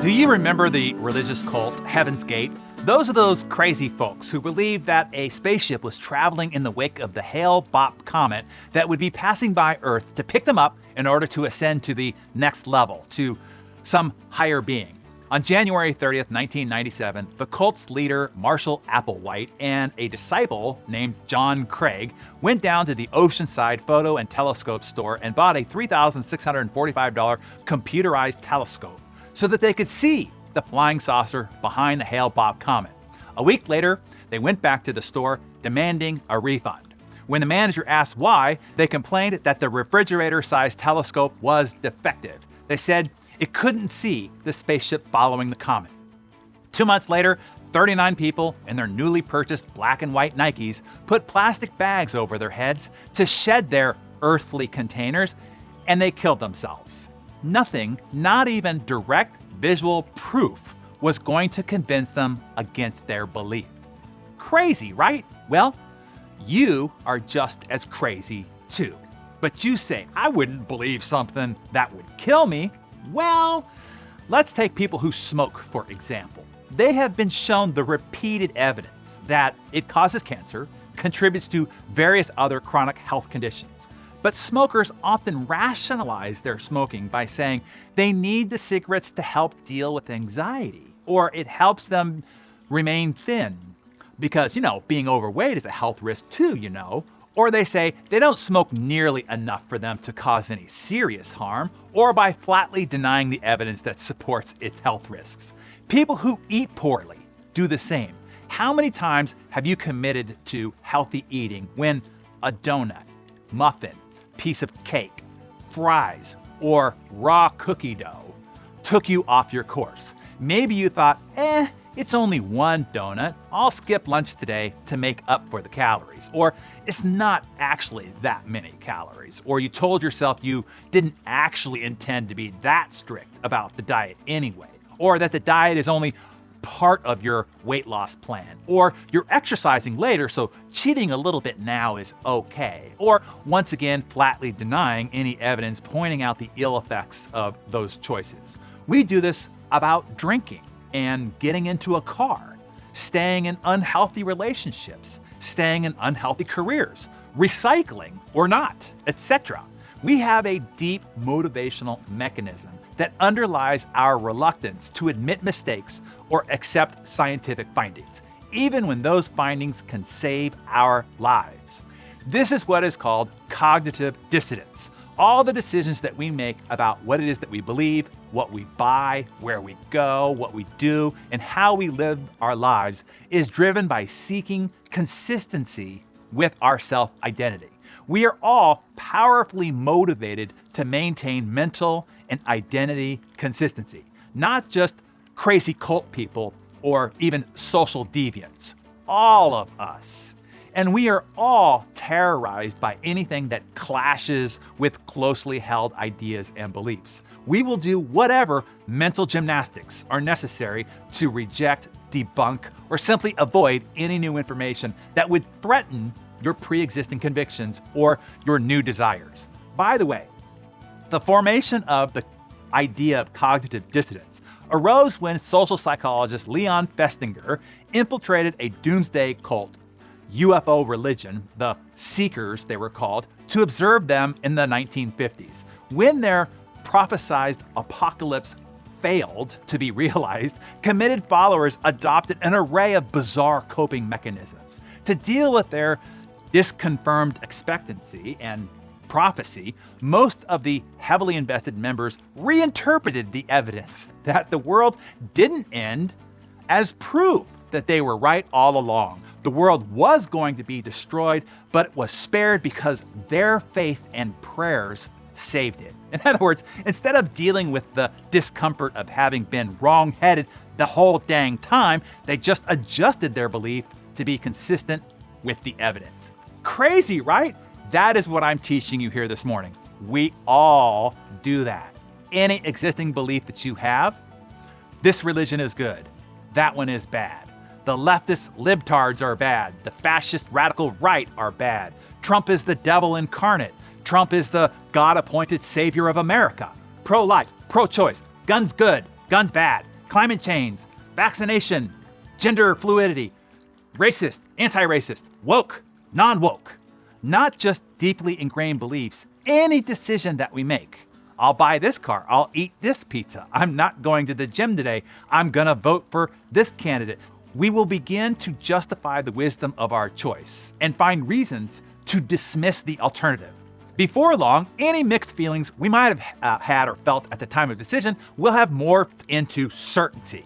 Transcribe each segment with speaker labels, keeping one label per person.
Speaker 1: Do you remember the religious cult Heaven's Gate? Those are those crazy folks who believed that a spaceship was traveling in the wake of the Hale-Bopp comet that would be passing by Earth to pick them up in order to ascend to the next level, to some higher being. On January 30th, 1997, the cult's leader, Marshall Applewhite, and a disciple named John Craig went down to the Oceanside Photo and Telescope store and bought a $3,645 computerized telescope so that they could see the flying saucer behind the Hale-Bopp comet. A week later, they went back to the store demanding a refund. When the manager asked why, they complained that the refrigerator-sized telescope was defective. They said it couldn't see the spaceship following the comet. 2 months later, 39 people in their newly purchased black and white Nikes put plastic bags over their heads to shed their earthly containers, and they killed themselves. Nothing, not even direct visual proof, was going to convince them against their belief. Crazy, right? Well, you are just as crazy too. But you say, I wouldn't believe something that would kill me. Well, let's take people who smoke, for example. They have been shown the repeated evidence that it causes cancer, contributes to various other chronic health conditions. But smokers often rationalize their smoking by saying they need the cigarettes to help deal with anxiety, or it helps them remain thin. Because, being overweight is a health risk too, Or they say they don't smoke nearly enough for them to cause any serious harm, or by flatly denying the evidence that supports its health risks. People who eat poorly do the same. How many times have you committed to healthy eating when a donut, muffin, piece of cake, fries, or raw cookie dough took you off your course? Maybe you thought, it's only one donut. I'll skip lunch today to make up for the calories. Or it's not actually that many calories. Or you told yourself you didn't actually intend to be that strict about the diet anyway. Or that the diet is only part of your weight loss plan. Or you're exercising later, so cheating a little bit now is okay. Or once again, flatly denying any evidence pointing out the ill effects of those choices. We do this about drinking and getting into a car, staying in unhealthy relationships, staying in unhealthy careers, recycling or not, etc. We have a deep motivational mechanism that underlies our reluctance to admit mistakes or accept scientific findings, even when those findings can save our lives. This is what is called cognitive dissonance. All the decisions that we make about what it is that we believe, what we buy, where we go, what we do, and how we live our lives is driven by seeking consistency with our self-identity. We are all powerfully motivated to maintain mental and identity consistency, not just crazy cult people or even social deviants. All of us. And we are all terrorized by anything that clashes with closely held ideas and beliefs. We will do whatever mental gymnastics are necessary to reject, debunk, or simply avoid any new information that would threaten your pre-existing convictions or your new desires. By the way, the formation of the idea of cognitive dissonance arose when social psychologist Leon Festinger infiltrated a doomsday cult, UFO religion, the Seekers they were called, to observe them in the 1950s. When their prophesized apocalypse failed to be realized, committed followers adopted an array of bizarre coping mechanisms. To deal with their disconfirmed expectancy and prophecy, most of the heavily invested members reinterpreted the evidence that the world didn't end as proof that they were right all along. The world was going to be destroyed, but it was spared because their faith and prayers saved it. In other words, instead of dealing with the discomfort of having been wrong-headed the whole dang time, they just adjusted their belief to be consistent with the evidence. Crazy, right? That is what I'm teaching you here this morning. We all do that. Any existing belief that you have, this religion is good, that one is bad. The leftist libtards are bad. The fascist radical right are bad. Trump is the devil incarnate. Trump is the God-appointed savior of America. Pro-life, pro-choice, guns good, guns bad. climate change, vaccination, gender fluidity, racist, anti-racist, woke, non-woke. Not just deeply ingrained beliefs, any decision that we make. I'll buy this car, I'll eat this pizza, I'm not going to the gym today, I'm gonna vote for this candidate. We will begin to justify the wisdom of our choice and find reasons to dismiss the alternative. Before long, any mixed feelings we might have had or felt at the time of decision will have morphed into certainty.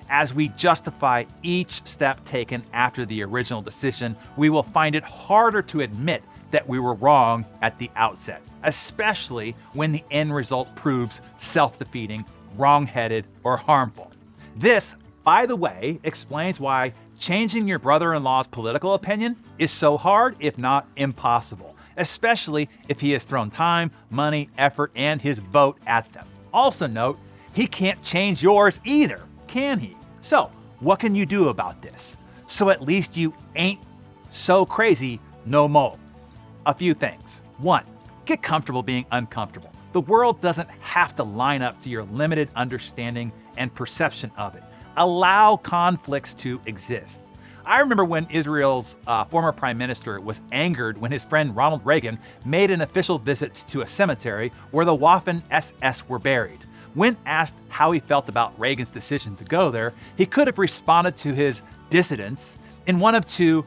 Speaker 1: As we justify each step taken after the original decision, we will find it harder to admit that we were wrong at the outset, especially when the end result proves self-defeating, wrong-headed, or harmful. This, by the way, explains why changing your brother-in-law's political opinion is so hard, if not impossible, especially if he has thrown time, money, effort, and his vote at them. Also note, he can't change yours either, can he? So, what can you do about this? So at least you ain't so crazy no more. A few things. 1, get comfortable being uncomfortable. The world doesn't have to line up to your limited understanding and perception of it. Allow conflicts to exist. I remember when Israel's former prime minister was angered when his friend Ronald Reagan made an official visit to a cemetery where the Waffen SS were buried. When asked how he felt about Reagan's decision to go there, he could have responded to his dissidents in one of two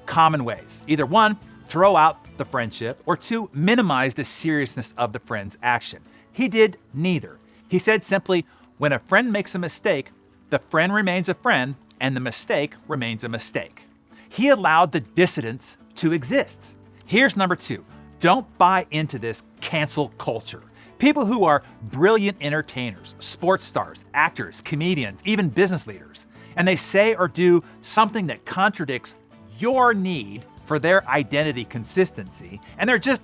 Speaker 1: common ways. Either 1, throw out the friendship, or 2, minimize the seriousness of the friend's action. He did neither. He said simply, when a friend makes a mistake, the friend remains a friend and the mistake remains a mistake. He allowed the dissidents to exist. Here's number 2. Don't buy into this cancel culture. People who are brilliant entertainers, sports stars, actors, comedians, even business leaders, and they say or do something that contradicts your need for their identity consistency, and they're just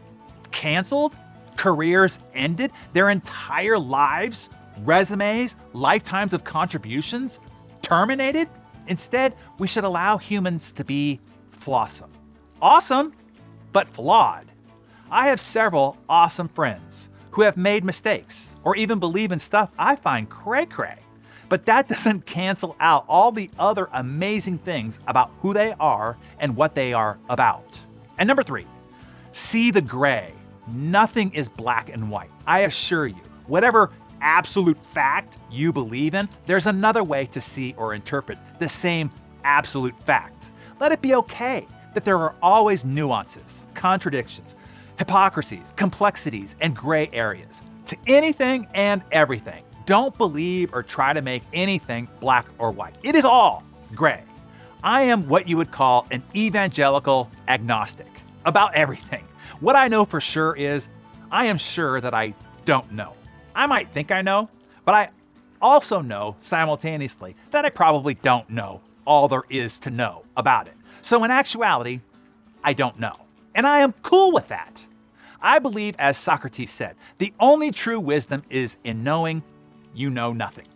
Speaker 1: canceled, careers ended, their entire lives, resumes, lifetimes of contributions terminated. Instead, we should allow humans to be flawsome. Awesome, but flawed. I have several awesome friends who have made mistakes or even believe in stuff I find cray-cray. But that doesn't cancel out all the other amazing things about who they are and what they are about. And number 3, see the gray. Nothing is black and white. I assure you, whatever absolute fact you believe in, there's another way to see or interpret the same absolute fact. Let it be okay that there are always nuances, contradictions, hypocrisies, complexities, and gray areas to anything and everything. Don't believe or try to make anything black or white. It is all gray. I am what you would call an evangelical agnostic about everything. What I know for sure is I am sure that I don't know. I might think I know, but I also know simultaneously that I probably don't know all there is to know about it. So in actuality, I don't know. And I am cool with that. I believe, as Socrates said, the only true wisdom is in knowing you know nothing.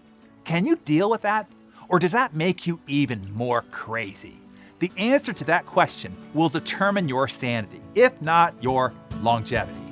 Speaker 1: Can you deal with that? Or does that make you even more crazy? The answer to that question will determine your sanity, if not your longevity.